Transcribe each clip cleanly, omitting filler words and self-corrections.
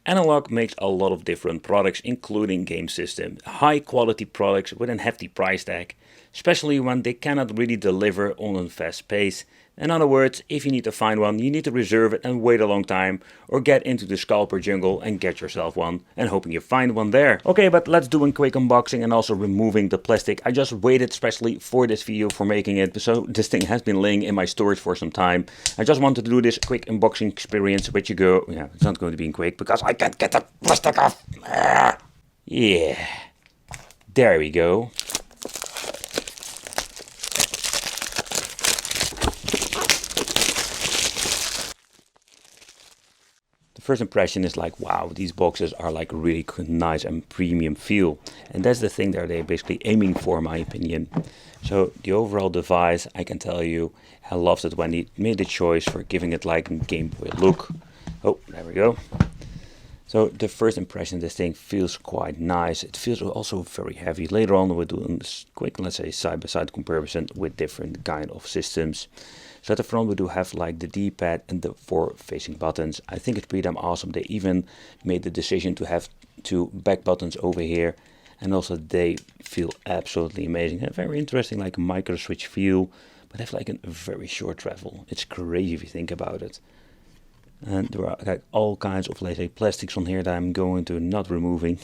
Analogue makes a lot of different products, including game systems, high quality products with a hefty price tag, especially when they cannot really deliver on a fast pace. In other words, if you need to find one, you need to reserve it and wait a long time, or get into the scalper jungle and get yourself one, and hoping you find one there. Okay, but let's do a quick unboxing and also removing the plastic. I just waited especially for this video for making it, so this thing has been laying in my storage for some time. I just wanted to do this quick unboxing experience, which you go, yeah, it's not going to be quick because I can't get the plastic off. Yeah, there we go. First impression is like, wow, these boxes are like really nice and premium feel, and that's the thing that they're basically aiming for, in my opinion. So the overall device, I can tell you, I loved it when they made the choice for giving it like a Game Boy look. Oh, there we go. So the first impression, this thing feels quite nice. It feels also very heavy. Later on we'll do this quick, let's say, side-by-side comparison with different kind of systems. So at the front we do have like the D-pad and the 4 facing buttons. I think it's pretty damn awesome. They even made the decision to have 2 back buttons over here. And also they feel absolutely amazing. A very interesting like micro switch feel, but have like a very short travel. It's crazy if you think about it. And there are like all kinds of, let's say, plastics on here that I'm going to not removing.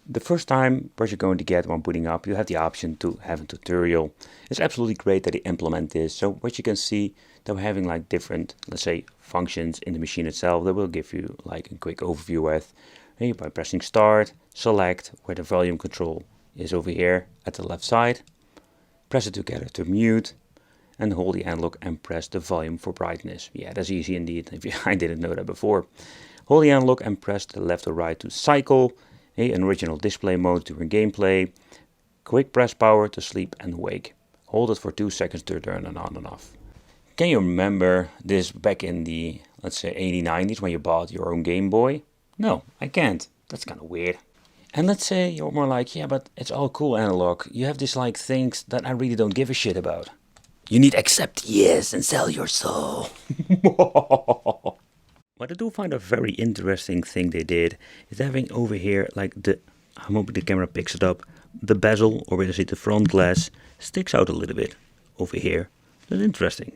The first time what you're going to get when putting up, you have the option to have a tutorial. It's absolutely great that they implement this. So what you can see, that we're having like different, let's say, functions in the machine itself that will give you like a quick overview with. By pressing start, select where the volume control is over here at the left side. Press it together to mute. And hold the analog and press the volume for brightness. Yeah, that's easy indeed. I didn't know that before. Hold the analog and press the left or right to cycle. An original display mode during gameplay. Quick press power to sleep and wake. Hold it for 2 seconds to turn it on and off. Can you remember this back in the, let's say, 80s, 90s when you bought your own Game Boy? No, I can't. That's kind of weird. And let's say you're more like, yeah, but it's all cool analog. You have these like things that I really don't give a shit about. You need accept yes and sell your soul. What I do find a very interesting thing they did is having over here like the, I'm hoping the camera picks it up, the bezel, or basically the front glass, sticks out a little bit over here. That's interesting.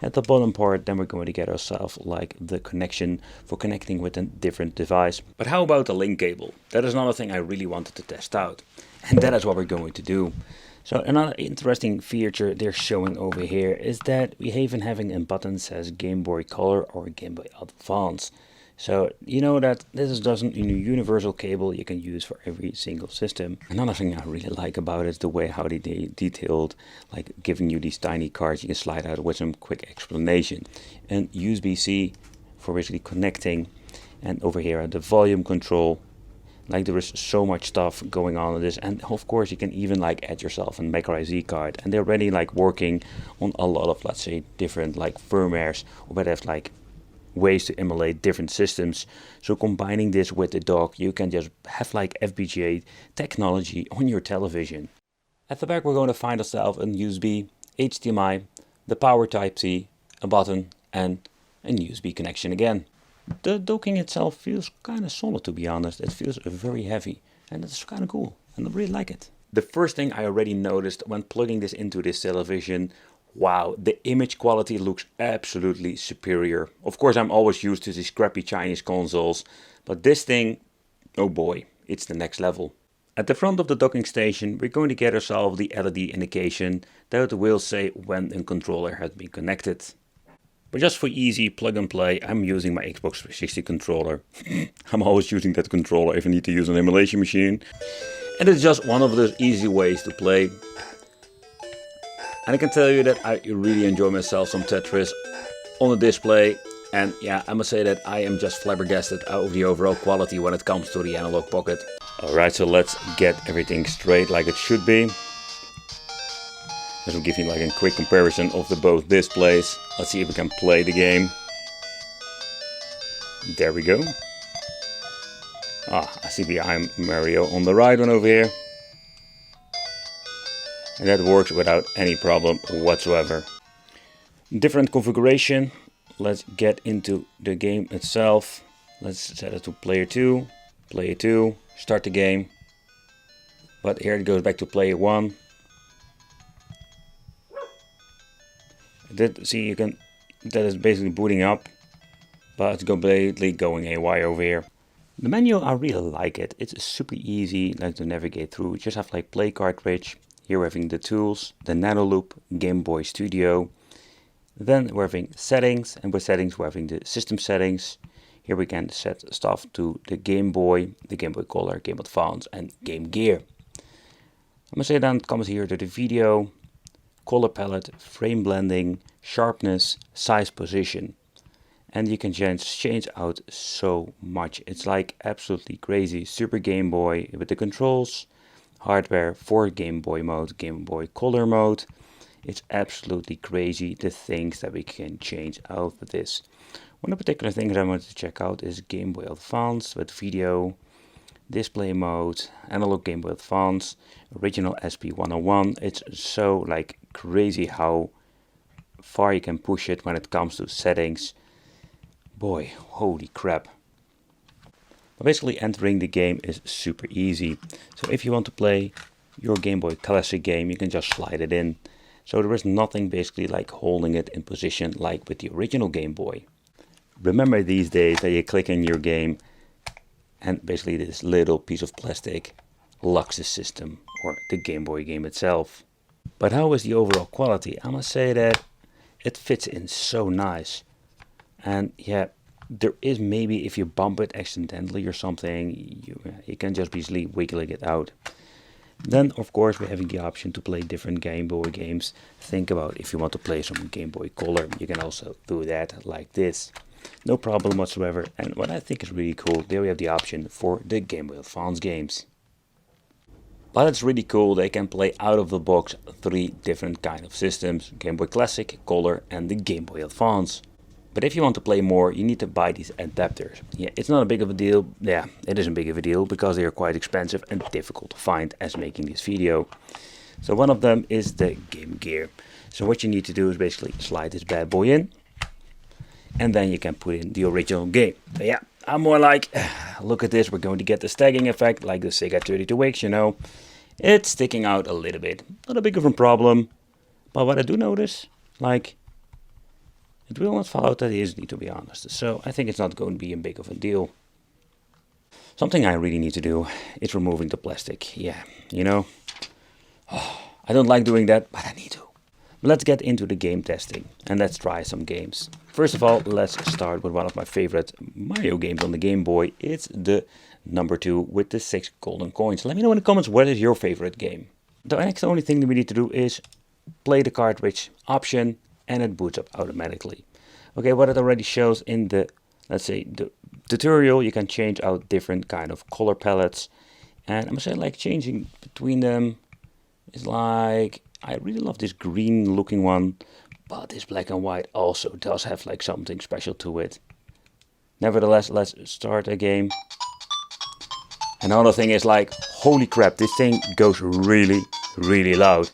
At the bottom part, then we're going to get ourselves like the connection for connecting with a different device. But how about the link cable? That is another thing I really wanted to test out. And that is what we're going to do. So another interesting feature they're showing over here is that we even having a button that says Game Boy Color or Game Boy Advance. So you know that this is doesn't a universal cable you can use for every single system. Another thing I really like about it is the way how they detailed, like giving you these tiny cards you can slide out with some quick explanation. And USB-C for basically connecting, and over here the volume control. Like there is so much stuff going on in this, and of course you can even like add yourself a micro SD card, and they're already like working on a lot of, let's say, different like firmwares, or where they have like ways to emulate different systems. So combining this with the dock, you can just have like FPGA technology on your television. At the back we're going to find ourselves a USB, HDMI, the power Type-C, a button, and a USB connection again. The docking itself feels kind of solid, to be honest. It feels very heavy, and it's kind of cool, and I really like it. The first thing I already noticed when plugging this into this television, wow, the image quality looks absolutely superior. Of course, I'm always used to these crappy Chinese consoles, but this thing, oh boy, it's the next level. At the front of the docking station, we're going to get ourselves the LED indication that will say when a controller has been connected. But just for easy plug and play, I'm using my Xbox 360 controller. I'm always using that controller if I need to use an emulation machine. And it's just one of those easy ways to play. And I can tell you that I really enjoy myself some Tetris on the display. And yeah, I must say that I am just flabbergasted of the overall quality when it comes to the Analog Pocket. Alright, so let's get everything straight like it should be. This will give you like a quick comparison of the both displays. Let's see if we can play the game. There we go. I see behind Mario on the right one over here. And that works without any problem whatsoever. Different configuration. Let's get into the game itself. Let's set it to player 2, start the game. But here it goes back to player 1. See, you can, that is basically booting up, but it's completely going haywire over here. The menu, I really like it. It's super easy like to navigate through. You just have like play cartridge. Here we're having the tools, the nano loop, Game Boy Studio. Then we're having settings, and with settings we're having the system settings. Here we can set stuff to the Game Boy Color, Game Advance and Game Gear. I'm gonna say then it comes here to the video, color palette, frame blending, sharpness, size, position. And you can change out so much. It's like absolutely crazy. Super Game Boy with the controls, hardware for Game Boy mode, Game Boy Color mode. It's absolutely crazy the things that we can change out with this. One of the particular things I wanted to check out is Game Boy Advance with video, display mode, analog Game Boy Advance, original SP101. It's so like crazy how far you can push it when it comes to settings. Boy, holy crap. But basically entering the game is super easy. So if you want to play your Game Boy Classic game, you can just slide it in. So there is nothing basically like holding it in position like with the original Game Boy. Remember these days that you click in your game and basically this little piece of plastic locks the system or the Game Boy game itself. But how is the overall quality? I must say that it fits in so nice. And yeah, there is maybe if you bump it accidentally or something, you can just easily wiggling it out. Then of course we're having the option to play different Game Boy games. Think about if you want to play some Game Boy Color, you can also do that like this. No problem whatsoever. And what I think is really cool, there we have the option for the Game Boy Advance games. But it's really cool, they can play out of the box 3 different kind of systems. Game Boy Classic, Color and the Game Boy Advance. But if you want to play more, you need to buy these adapters. Yeah, it's not a big of a deal. Yeah, it isn't big of a deal because they are quite expensive and difficult to find as making this video. So one of them is the Game Gear. So what you need to do is basically slide this bad boy in. And then you can put in the original game. But yeah, I'm more like, look at this, we're going to get the stacking effect like the Sega 32X, you know. It's sticking out a little bit. Not a big of a problem. But what I do notice, like, it will not fall out that easily, to be honest. So I think it's not going to be a big of a deal. Something I really need to do is removing the plastic. Yeah, you know. I don't like doing that, but I need to. Let's get into the game testing and let's try some games. First of all, let's start with one of my favorite Mario games on the Game Boy. It's the number 2 with the 6 golden coins. Let me know in the comments what is your favorite game. The next only thing that we need to do is play the cartridge option and it boots up automatically. Okay, what it already shows in the, let's say, the tutorial, you can change out different kind of color palettes. And I'm gonna say like changing between them is like, I really love this green looking one, but this black and white also does have like something special to it. Nevertheless, let's start a game. Another thing is like, holy crap, this thing goes really, really loud.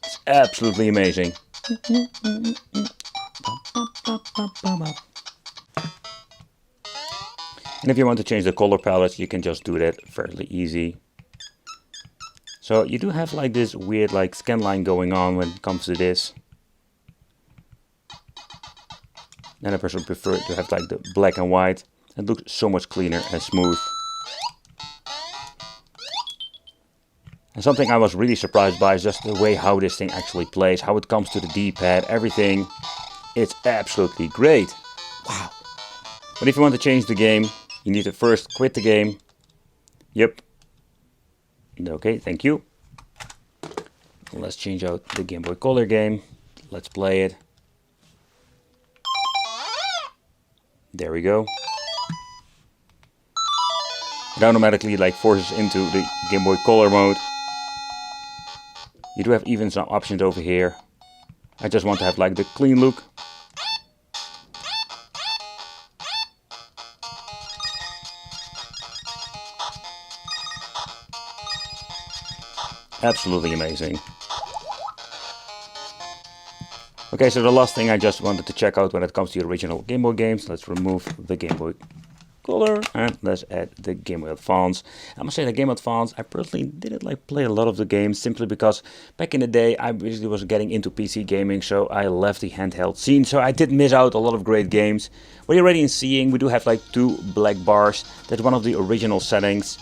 It's absolutely amazing. And if you want to change the color palette, you can just do that fairly easy. So you do have like this weird like scan line going on when it comes to this. And I personally prefer to have like the black and white. It looks so much cleaner and smooth. And something I was really surprised by is just the way how this thing actually plays, how it comes to the D-pad, everything. It's absolutely great. Wow. But if you want to change the game, you need to first quit the game. Yep. Okay, thank you. Let's change out the Game Boy Color game. Let's play it. There we go. It automatically like forces into the Game Boy Color mode. You do have even some options over here. I just want to have like the clean look. Absolutely amazing. Okay, so the last thing I just wanted to check out when it comes to the original Game Boy games, let's remove the Game Boy color, and let's add the Game Boy Advance. I must say the Game Boy Advance, I personally didn't like play a lot of the games simply because back in the day I basically was getting into PC gaming, so I left the handheld scene, so I did miss out a lot of great games. What you're already seeing, we do have like 2 black bars. That's one of the original settings.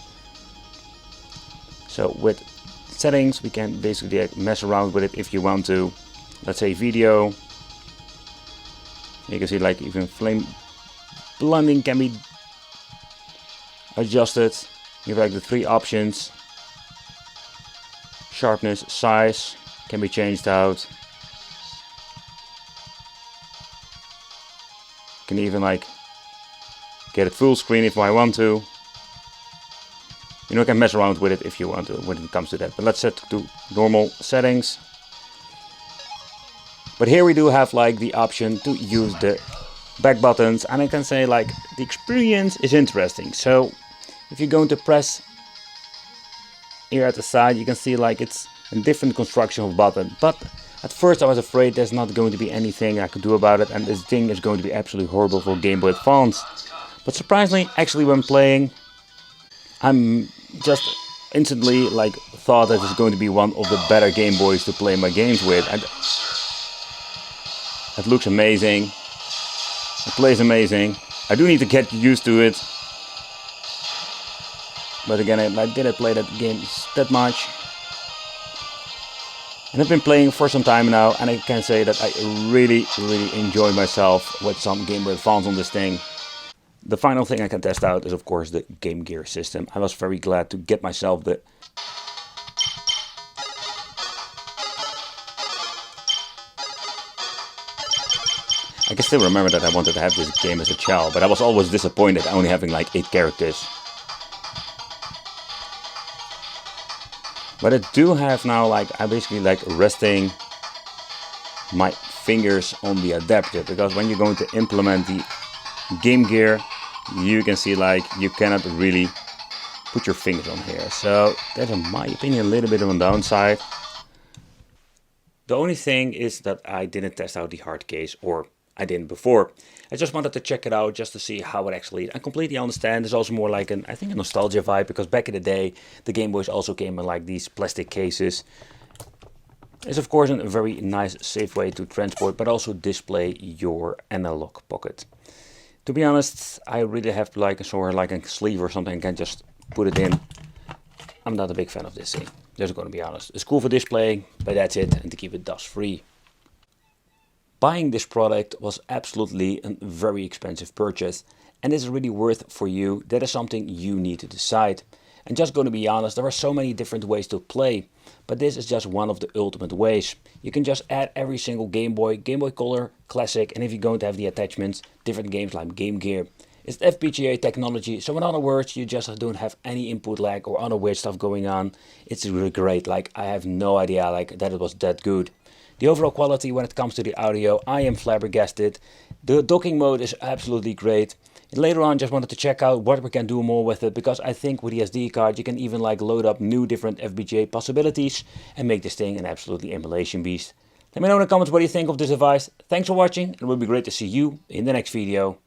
So with settings we can basically mess around with it if you want to. Let's say video. You can see like even flame blending can be adjusted. You have like the 3 options. Sharpness, size can be changed out. You can even like get it full screen if I want to. You know, you can mess around with it if you want to when it comes to that. But let's set to normal settings. But here we do have like the option to use the back buttons, and I can say like the experience is interesting. So if you're going to press here at the side, you can see like it's a different construction of button. But at first I was afraid there's not going to be anything I could do about it, and this thing is going to be absolutely horrible for Game Boy Advance. But surprisingly, actually when playing, I'm just instantly like thought that it's going to be one of the better Game Boys to play my games with. And it looks amazing. It plays amazing. I do need to get used to it. But again, I didn't play that game that much. And I've been playing for some time now, and I can say that I really enjoy myself with some Game Boy Advance on this thing. The final thing I can test out is of course the Game Gear system. I was very glad to get myself the I can still remember that I wanted to have this game as a child, but I was always disappointed only having like 8 characters. But I do have now like, I basically like resting my fingers on the adapter, because when you're going to implement the Game Gear, you can see like you cannot really put your fingers on here. So that's in my opinion a little bit of a downside. The only thing is that I didn't test out the hard case, or I didn't before. I just wanted to check it out just to see how it actually is. I completely understand. It's also more like I think a nostalgia vibe, because back in the day the Game Boys also came in like these plastic cases. It's of course a very nice, safe way to transport, but also display your analog pocket. To be honest, I really have to like a sort of like a sleeve or something. I can just put it in. I'm not a big fan of this thing. Just going to be honest. It's cool for displaying, but that's it, and to keep it dust free. Buying this product was absolutely a very expensive purchase, and is it really worth for you? That is something you need to decide. And just going to be honest, there are so many different ways to play, but this is just one of the ultimate ways. You can just add every single Game Boy Color, Classic, and if you're going to have the attachments, different games like Game Gear. It's FPGA technology, so in other words, you just don't have any input lag or other weird stuff going on. It's really great. Like, I have no idea like that it was that good. The overall quality when it comes to the audio, I am flabbergasted. The docking mode is absolutely great. And later on, just wanted to check out what we can do more with it, because I think with the SD card you can even like load up new different FPGA possibilities and make this thing an absolutely emulation beast. Let me know in the comments what you think of this device. Thanks for watching, and it will be great to see you in the next video.